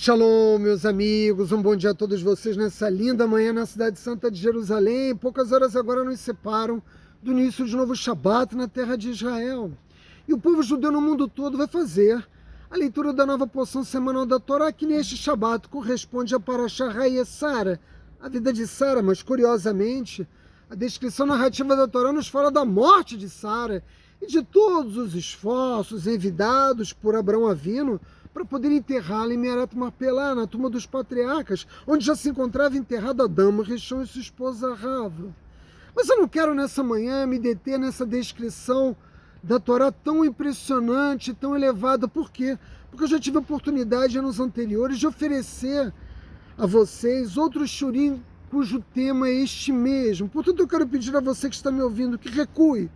Shalom, meus amigos, um bom dia a todos vocês nessa linda manhã na cidade santa de Jerusalém. Poucas horas agora nos separam do início de novo Shabat na terra de Israel. E o povo judeu no mundo todo vai fazer a leitura da nova porção semanal da Torá, que neste Shabat corresponde a Parashá Sara, a vida de Sara, mas curiosamente, a descrição narrativa da Torá nos fala da morte de Sara e de todos os esforços envidados por Abraão Avino para poder enterrá-la em Me'arat Marpelá, na tumba dos patriarcas, onde já se encontrava enterrado Adão, Rishon e sua esposa Rava. Mas eu não quero nessa manhã me deter nessa descrição da Torá tão impressionante, tão elevada. Por quê? Porque eu já tive a oportunidade, anos anteriores, de oferecer a vocês outro shurim cujo tema é este mesmo. Portanto, eu quero pedir a você que está me ouvindo que recue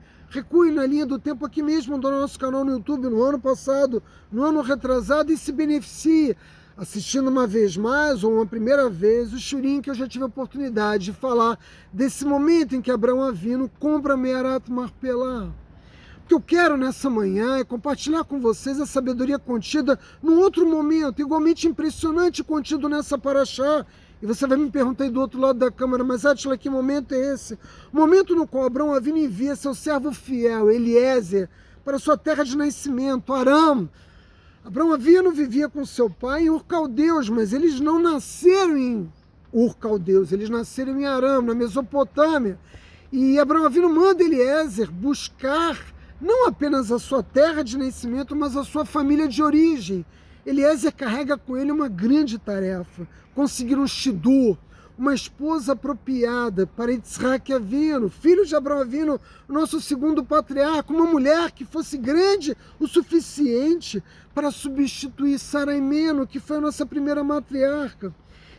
na linha do tempo aqui mesmo do nosso canal no YouTube, no ano passado, no ano retrasado, e se beneficie assistindo uma vez mais ou uma primeira vez o shurim que eu já tive a oportunidade de falar desse momento em que Abraão Avino compra Me'arat Marpelá. O que eu quero nessa manhã é compartilhar com vocês a sabedoria contida num outro momento, igualmente impressionante, contido nessa paraxá. E você vai me perguntar aí do outro lado da câmera, mas Átila, que momento é esse? O momento no qual Abraão Avino envia seu servo fiel, Eliezer, para sua terra de nascimento, Aram. Abraão Avino vivia com seu pai em Ur-Caldeus, mas eles não nasceram em Ur-Caldeus, eles nasceram em Aram, na Mesopotâmia. E Abraão Avino manda Eliezer buscar não apenas a sua terra de nascimento, mas a sua família de origem. Eliezer carrega com ele uma grande tarefa: conseguir um shidur, uma esposa apropriada para Yitzhak Avino, filho de Abraão Avino, nosso segundo patriarca, uma mulher que fosse grande o suficiente para substituir Sarai Meno, que foi a nossa primeira matriarca.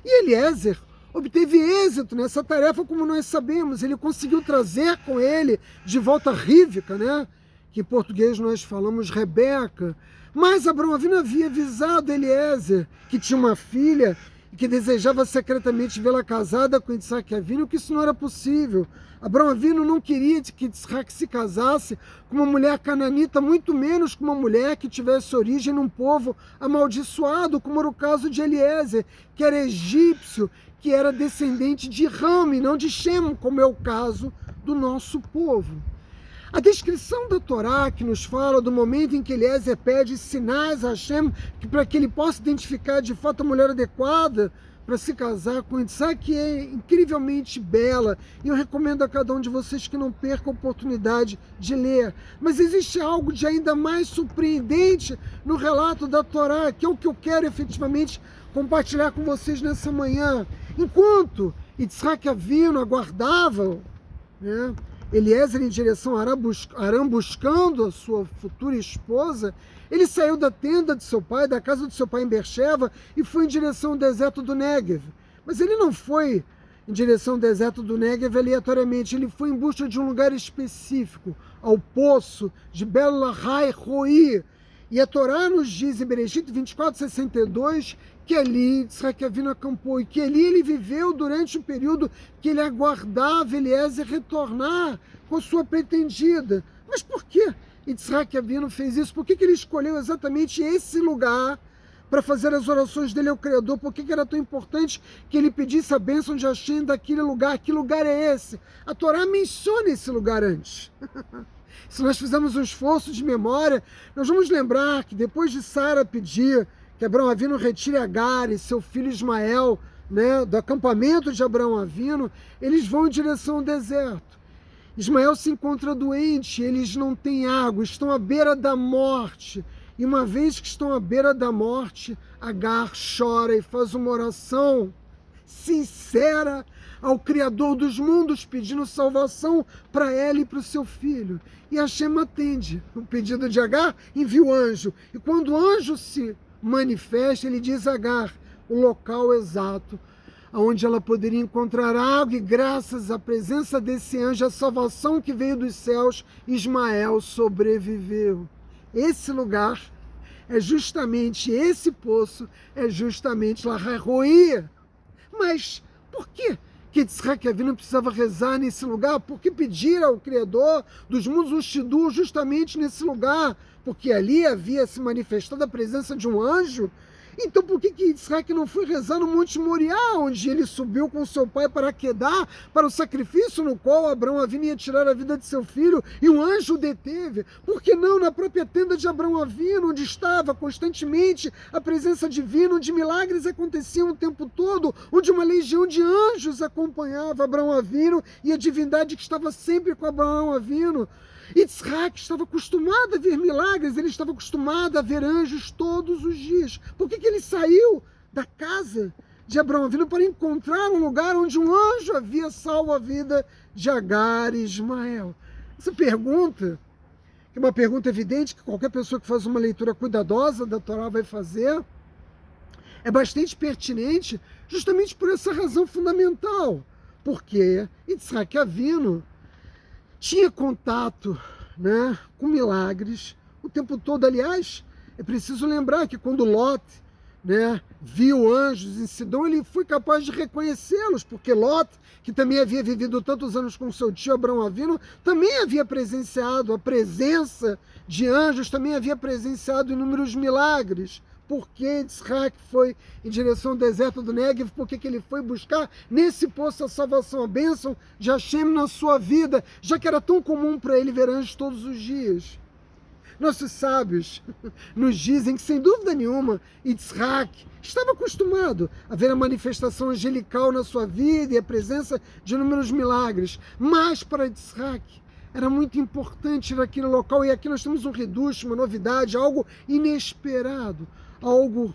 E Eliezer obteve êxito nessa tarefa, como nós sabemos. Ele conseguiu trazer com ele de volta Rivka, né? Que em português nós falamos Rebeca. Mas Abraão Avino havia avisado Eliezer que tinha uma filha e que desejava secretamente vê-la casada com Yitzhak Avino, que isso não era possível. Abraão Avino não queria que Yitzhak se casasse com uma mulher cananita, muito menos com uma mulher que tivesse origem num povo amaldiçoado, como era o caso de Eliezer, que era egípcio, que era descendente de Ram e não de Shem, como é o caso do nosso povo. A descrição da Torá que nos fala do momento em que Eliezer pede sinais a Hashem para que ele possa identificar de fato a mulher adequada para se casar com Yitzhak é incrivelmente bela, e eu recomendo a cada um de vocês que não perca a oportunidade de ler. Mas existe algo de ainda mais surpreendente no relato da Torá, que é o que eu quero efetivamente compartilhar com vocês nessa manhã. Enquanto Yitzhak Avino aguardava, né, Eliezer em direção a Aram buscando a sua futura esposa, ele saiu da tenda de seu pai, da casa de seu pai em Beersheba, e foi em direção ao deserto do Negev. Mas ele não foi em direção ao deserto do Negev aleatoriamente, ele foi em busca de um lugar específico, ao poço de Bel-Lahai Roi. E a Torá nos diz em Bereshit 24:62 que ali Yitzhak Avino acampou, e que ali ele viveu durante o período que ele aguardava Eliezer retornar com sua pretendida. Mas por que Yitzhak Avino fez isso? Por que ele escolheu exatamente esse lugar para fazer as orações dele ao Criador? Por que era tão importante que ele pedisse a bênção de Hashem daquele lugar? Que lugar é esse? A Torá menciona esse lugar antes. Se nós fizermos um esforço de memória, nós vamos lembrar que depois de Sara pedir que Abraão Avino retire Agar e seu filho Ismael, né, do acampamento de Abraão Avino, eles vão em direção ao deserto. Ismael se encontra doente, eles não têm água, estão à beira da morte. E uma vez que estão à beira da morte, Agar chora e faz uma oração sincera ao Criador dos mundos, pedindo salvação para ela e para o seu filho. E Hashem atende o pedido de Agar, envia o anjo. E quando o anjo se manifesta, ele diz a Agar o local exato onde ela poderia encontrar água, e graças à presença desse anjo, a salvação que veio dos céus, Ismael sobreviveu. Esse lugar é justamente, esse poço é justamente Lahai Roi. Mas por que Yitzhak Avino precisava rezar nesse lugar? Por que pedir ao Criador dos mundos um shidur justamente nesse lugar? Porque ali havia se manifestado a presença de um anjo Então por que Yitzhak não foi rezar no Monte Moriá, onde ele subiu com seu pai para Quedar, para o sacrifício no qual Abraão Avinu ia tirar a vida de seu filho e um anjo o deteve? Por que não na própria tenda de Abraão Avinu, onde estava constantemente a presença divina, onde milagres aconteciam o tempo todo, onde uma legião de anjos acompanhava Abraão Avinu e a divindade que estava sempre com Abraão Avinu? Yitzhak estava acostumado a ver milagres, ele estava acostumado a ver anjos todos os dias. Por que ele saiu da casa de Abraão Avinu para encontrar um lugar onde um anjo havia salvo a vida de Agar e Ismael? Essa pergunta, que é uma pergunta evidente que qualquer pessoa que faz uma leitura cuidadosa da Torá vai fazer, é bastante pertinente justamente por essa razão fundamental. Porque Yitzhak Avinu tinha contato, né, com milagres o tempo todo. Aliás, é preciso lembrar que quando Lot, né, viu anjos em Sidom, ele foi capaz de reconhecê-los, porque Lot, que também havia vivido tantos anos com seu tio Abraão Avinu, também havia presenciado a presença de anjos, também havia presenciado inúmeros milagres. Por que Yitzhak foi em direção ao deserto do Negev? Por que ele foi buscar nesse poço a salvação, a bênção de Hashem na sua vida, já que era tão comum para ele ver anjos todos os dias? Nossos sábios nos dizem que, sem dúvida nenhuma, Yitzhak estava acostumado a ver a manifestação angelical na sua vida e a presença de inúmeros milagres, mas para Yitzhak era muito importante ir àquele local, e aqui nós temos um reducho, uma novidade, algo inesperado, algo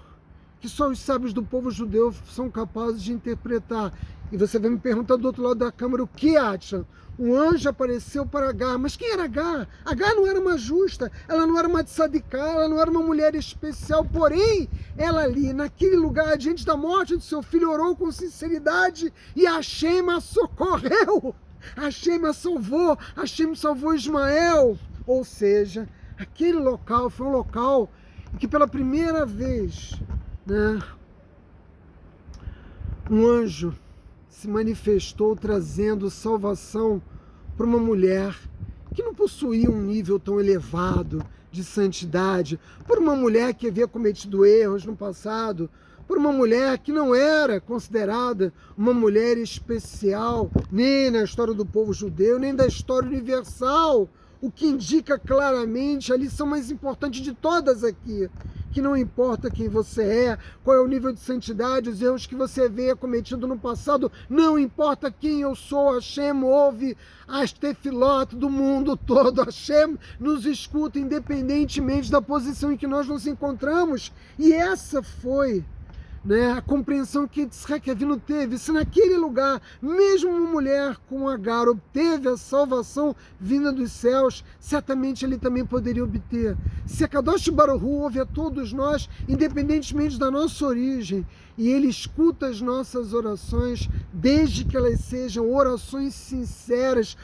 que só os sábios do povo judeu são capazes de interpretar. E você vai me perguntar do outro lado da câmara, o que acha? Um anjo apareceu para Agar, mas quem era Agar? Agar não era uma justa, ela não era uma tzadiká, ela não era uma mulher especial, porém, ela ali, naquele lugar, diante da morte do seu filho, orou com sinceridade e Hashem a socorreu. Hashem a salvou, Hashem salvou Ismael. Ou seja, aquele local foi um local em que pela primeira vez, né, um anjo se manifestou trazendo salvação para uma mulher que não possuía um nível tão elevado de santidade, por uma mulher que havia cometido erros no passado, por uma mulher que não era considerada uma mulher especial, nem na história do povo judeu, nem da história universal, o que indica claramente a lição mais importante de todas aqui, que não importa quem você é, qual é o nível de santidade, os erros que você veio cometido no passado, não importa quem eu sou, Hashem ouve as tefilot do mundo todo, Hashem nos escuta independentemente da posição em que nós nos encontramos, e essa foi, né, a compreensão que Yitzhak Avinu teve. Se naquele lugar, mesmo uma mulher como Agar obteve a salvação vinda dos céus, certamente ele também poderia obter. Se a Kadosh Baruch Hu ouve a todos nós, independentemente da nossa origem, e ele escuta as nossas orações, desde que elas sejam orações sinceras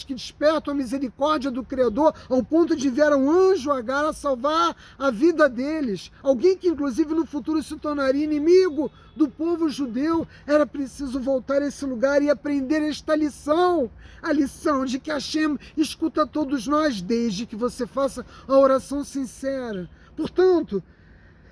que despertam a misericórdia do Criador, ao ponto de enviar um anjo Agar a salvar a vida deles, alguém que inclusive no futuro se tornaria inimigo do povo judeu. Era preciso voltar a esse lugar e aprender esta lição, a lição de que Hashem escuta todos nós, desde que você faça a oração sincera. Portanto,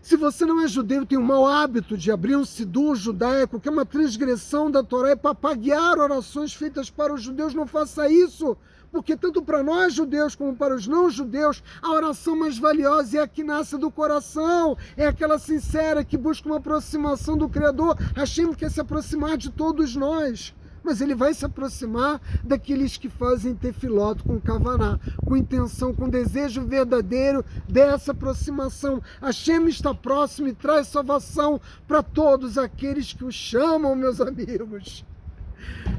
se você não é judeu, tem o mau hábito de abrir um sidur judaico, que é uma transgressão da Torá, e papaguear orações feitas para os judeus, não faça isso, porque tanto para nós judeus como para os não judeus, a oração mais valiosa é a que nasce do coração, é aquela sincera que busca uma aproximação do Criador. Hashem quer se aproximar de todos nós, mas ele vai se aproximar daqueles que fazem tefilot com kavaná, com intenção, com desejo verdadeiro dessa aproximação. Hashem está próximo e traz salvação para todos aqueles que o chamam, meus amigos.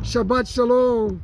Shabbat Shalom.